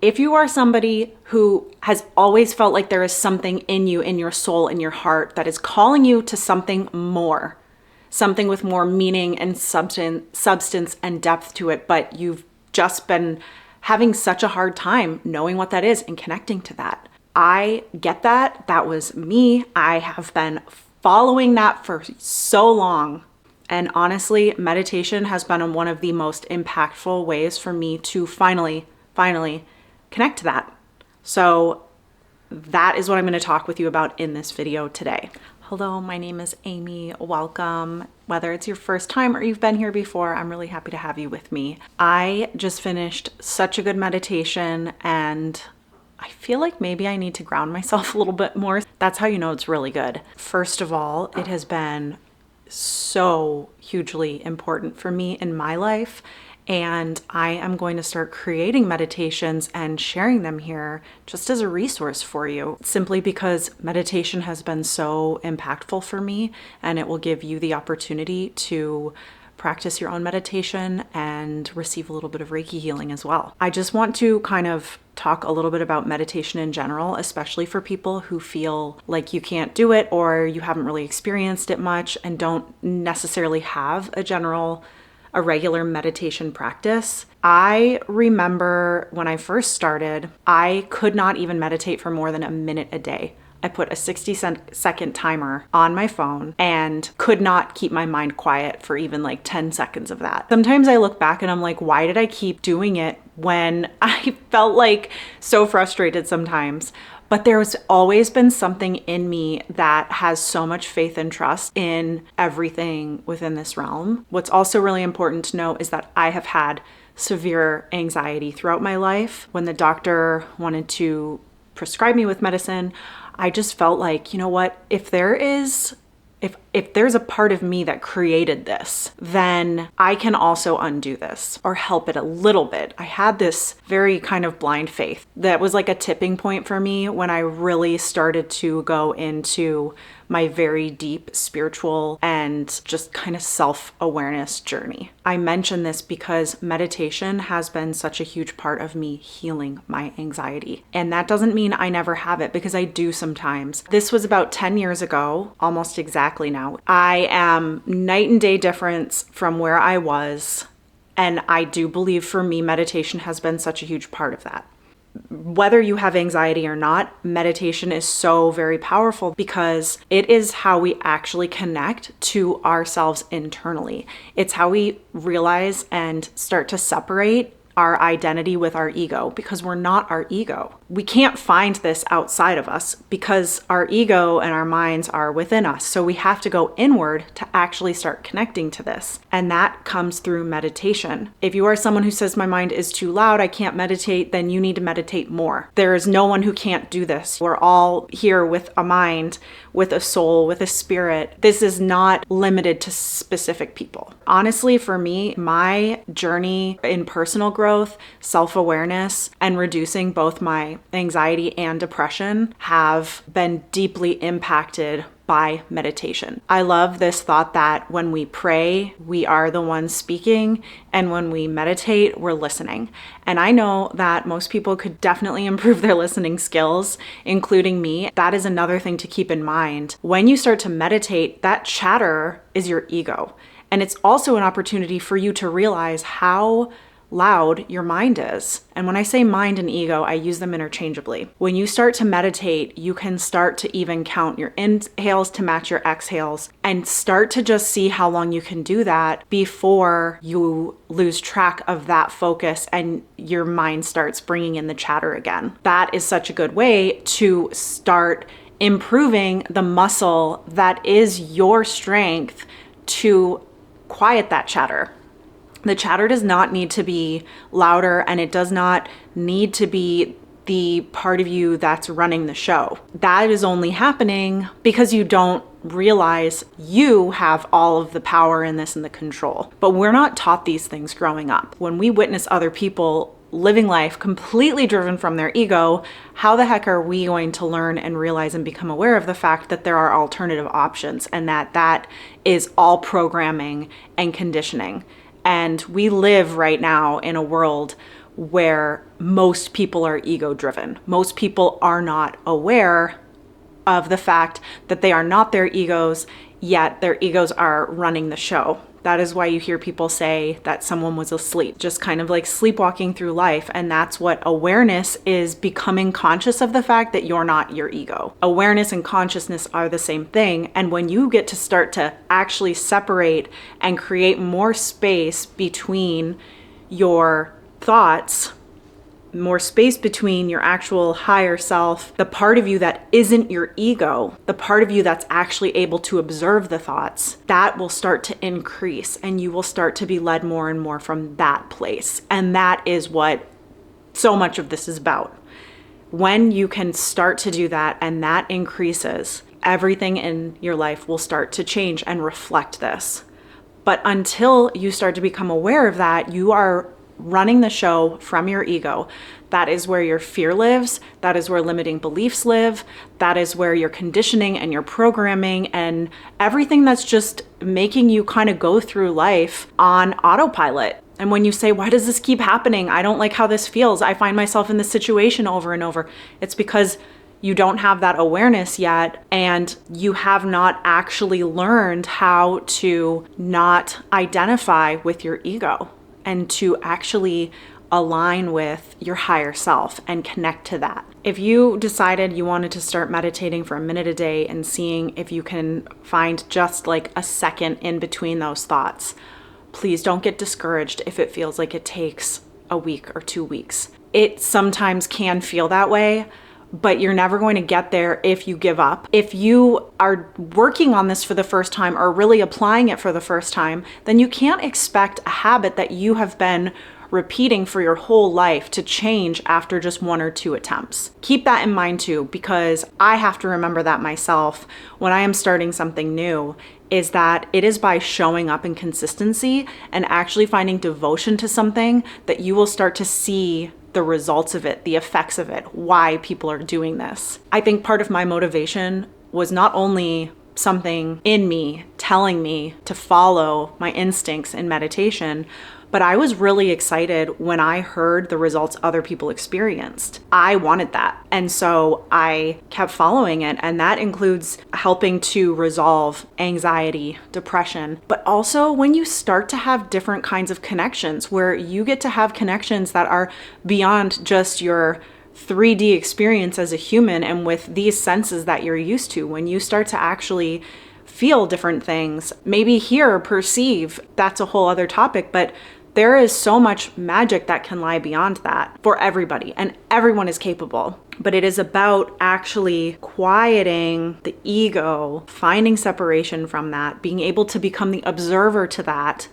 If you are somebody who has always felt like there is something in you, in your soul, in your heart, that is calling you to something more, something with more meaning and substance and depth to it, but you've just been having such a hard time knowing what that is and connecting to that. I get that. That was me. I have been following that for so long. And honestly, meditation has been one of the most impactful ways for me to finally connect to that. So that is what I'm going to talk with you about in this video today. Hello, my name is Amy. Welcome. Whether it's your first time or you've been here before, I'm really happy to have you with me. I just finished such a good meditation and I feel like maybe I need to ground myself a little bit more. That's how you know it's really good. First of all, it has been so hugely important for me in my life. And I am going to start creating meditations and sharing them here just as a resource for you, simply because meditation has been so impactful for me, and it will give you the opportunity to practice your own meditation and receive a little bit of Reiki healing as well. I just want to kind of talk a little bit about meditation in general, especially for people who feel like you can't do it or you haven't really experienced it much and don't necessarily have a regular meditation practice. I remember when I first started, I could not even meditate for more than a minute a day. I put a 60-second timer on my phone and could not keep my mind quiet for even like 10 seconds of that. Sometimes I look back and I'm like, why did I keep doing it when I felt like so frustrated sometimes? But there's always been something in me that has so much faith and trust in everything within this realm. What's also really important to know is that I have had severe anxiety throughout my life. When the doctor wanted to prescribe me with medicine, I just felt like, you know what, if there's a part of me that created this, then I can also undo this or help it a little bit. I had this very kind of blind faith that was like a tipping point for me when I really started to go into my very deep spiritual and just kind of self-awareness journey. I mention this because meditation has been such a huge part of me healing my anxiety. And that doesn't mean I never have it, because I do sometimes. This was about 10 years ago, almost exactly now. I am night and day difference from where I was. And I do believe for me, meditation has been such a huge part of that. Whether you have anxiety or not, meditation is so very powerful because it is how we actually connect to ourselves internally. It's how we realize and start to separate our identity with our ego, because we're not our ego. We can't find this outside of us because our ego and our minds are within us. So we have to go inward to actually start connecting to this. And that comes through meditation. If you are someone who says my mind is too loud, I can't meditate, then you need to meditate more. There is no one who can't do this. We're all here with a mind, with a soul, with a spirit. This is not limited to specific people. Honestly, for me, my journey in personal growth, self-awareness, and reducing both my anxiety and depression have been deeply impacted by meditation. I love this thought that when we pray, we are the ones speaking, and when we meditate, we're listening. And I know that most people could definitely improve their listening skills, including me. That is another thing to keep in mind. When you start to meditate, that chatter is your ego. And it's also an opportunity for you to realize how loud your mind is. And when I say mind and ego, I use them interchangeably. When you start to meditate, you can start to even count your inhales to match your exhales and start to just see how long you can do that before you lose track of that focus and your mind starts bringing in the chatter again. That is such a good way to start improving the muscle that is your strength to quiet that chatter. The chatter does not need to be louder, and it does not need to be the part of you that's running the show. That is only happening because you don't realize you have all of the power in this and the control. But we're not taught these things growing up. When we witness other people living life completely driven from their ego, how the heck are we going to learn and realize and become aware of the fact that there are alternative options, and that is all programming and conditioning? And we live right now in a world where most people are ego driven. Most people are not aware of the fact that they are not their egos, yet their egos are running the show. That is why you hear people say that someone was asleep, just kind of like sleepwalking through life. And that's what awareness is, becoming conscious of the fact that you're not your ego. Awareness and consciousness are the same thing. And when you get to start to actually separate and create more space between your thoughts, more space between your actual higher self, the part of you that isn't your ego, the part of you that's actually able to observe the thoughts, that will start to increase, and you will start to be led more and more from that place. And that is what so much of this is about. When you can start to do that and that increases, everything in your life will start to change and reflect this. But until you start to become aware of that, you are running the show from your ego. That is where your fear lives. That is where limiting beliefs live. That is where your conditioning and your programming and everything that's just making you kind of go through life on autopilot. And when you say, why does this keep happening? I don't like how this feels. I find myself in this situation over and over. It's because you don't have that awareness yet, and you have not actually learned how to not identify with your ego, and to actually align with your higher self and connect to that. If you decided you wanted to start meditating for a minute a day and seeing if you can find just like a second in between those thoughts, please don't get discouraged if it feels like it takes a week or 2 weeks. It sometimes can feel that way, but you're never going to get there if you give up. If you are working on this for the first time or really applying it for the first time, then you can't expect a habit that you have been repeating for your whole life to change after just 1 or 2 attempts. Keep that in mind too, because I have to remember that myself when I am starting something new, is that it is by showing up in consistency and actually finding devotion to something that you will start to see the results of it, the effects of it, why people are doing this. I think part of my motivation was not only something in me telling me to follow my instincts in meditation, but I was really excited when I heard the results other people experienced. I wanted that. And so I kept following it. And that includes helping to resolve anxiety, depression, but also when you start to have different kinds of connections where you get to have connections that are beyond just your 3D experience as a human and with these senses that you're used to. When you start to actually feel different things, maybe hear or perceive, that's a whole other topic, but there is so much magic that can lie beyond that for everybody, and everyone is capable. But it is about actually quieting the ego, finding separation from that, being able to become the observer to that,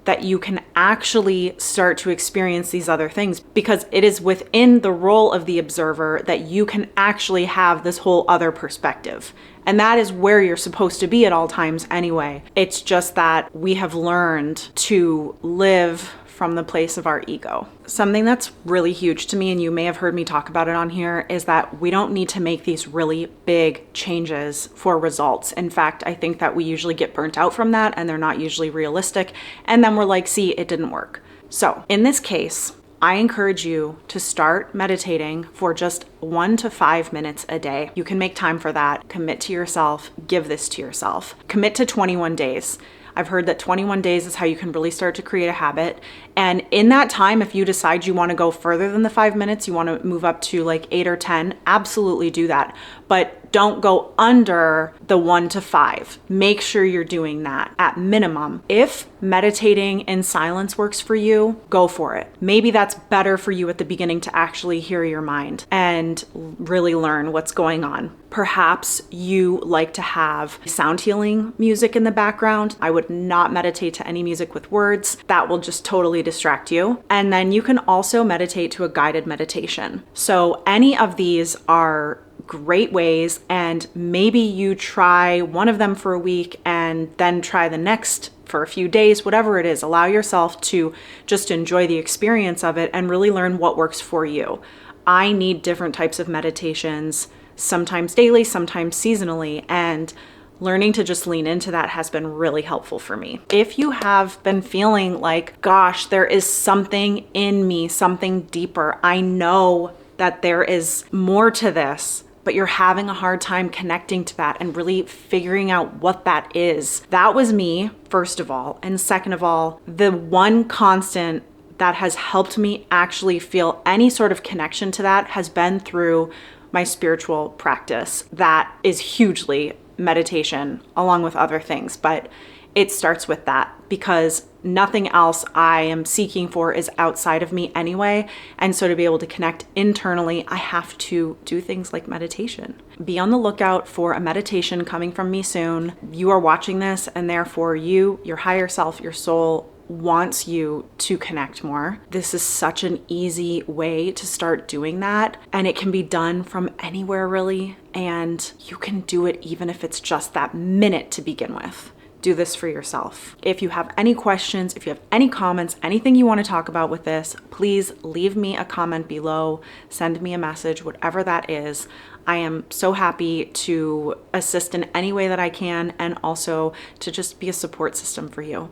that you can actually start to experience these other things, because it is within the role of the observer that you can actually have this whole other perspective. And that is where you're supposed to be at all times anyway. It's just that we have learned to live from the place of our ego. Something that's really huge to me, and you may have heard me talk about it on here, is that we don't need to make these really big changes for results. In fact, I think that we usually get burnt out from that and they're not usually realistic. And then we're like, see, it didn't work. So in this case, I encourage you to start meditating for just 1 to 5 minutes a day. You can make time for that. Commit to yourself. Give this to yourself. Commit to 21 days. I've heard that 21 days is how you can really start to create a habit. And in that time, if you decide you want to go further than the 5 minutes, you want to move up to like 8 or 10, absolutely do that. But don't go under the 1 to 5. Make sure you're doing that at minimum. If meditating in silence works for you, go for it. Maybe that's better for you at the beginning to actually hear your mind and really learn what's going on. Perhaps you like to have sound healing music in the background. I would not meditate to any music with words. That will just totally distract you. And then you can also meditate to a guided meditation. So any of these are great ways, and maybe you try one of them for a week and then try the next for a few days, whatever it is. Allow yourself to just enjoy the experience of it and really learn what works for you. I need different types of meditations, sometimes daily, sometimes seasonally, and learning to just lean into that has been really helpful for me. If you have been feeling like, gosh, there is something in me, something deeper, I know that there is more to this, but you're having a hard time connecting to that and really figuring out what that is. That was me, first of all. And second of all, the one constant that has helped me actually feel any sort of connection to that has been through my spiritual practice. That is hugely meditation, along with other things, but it starts with that because nothing else I am seeking for is outside of me anyway. And so to be able to connect internally, I have to do things like meditation. Be on the lookout for a meditation coming from me soon. You are watching this, and therefore you, your higher self, your soul, wants you to connect more. This is such an easy way to start doing that, and it can be done from anywhere really, and you can do it even if it's just that minute to begin with. Do this for yourself. If you have any questions, if you have any comments, anything you want to talk about with this, please leave me a comment below, send me a message, whatever that is. I am so happy to assist in any way that I can, and also to just be a support system for you.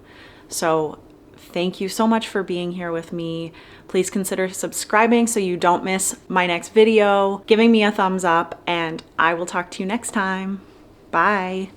So thank you so much for being here with me. Please consider subscribing so you don't miss my next video, giving me a thumbs up, and I will talk to you next time. Bye.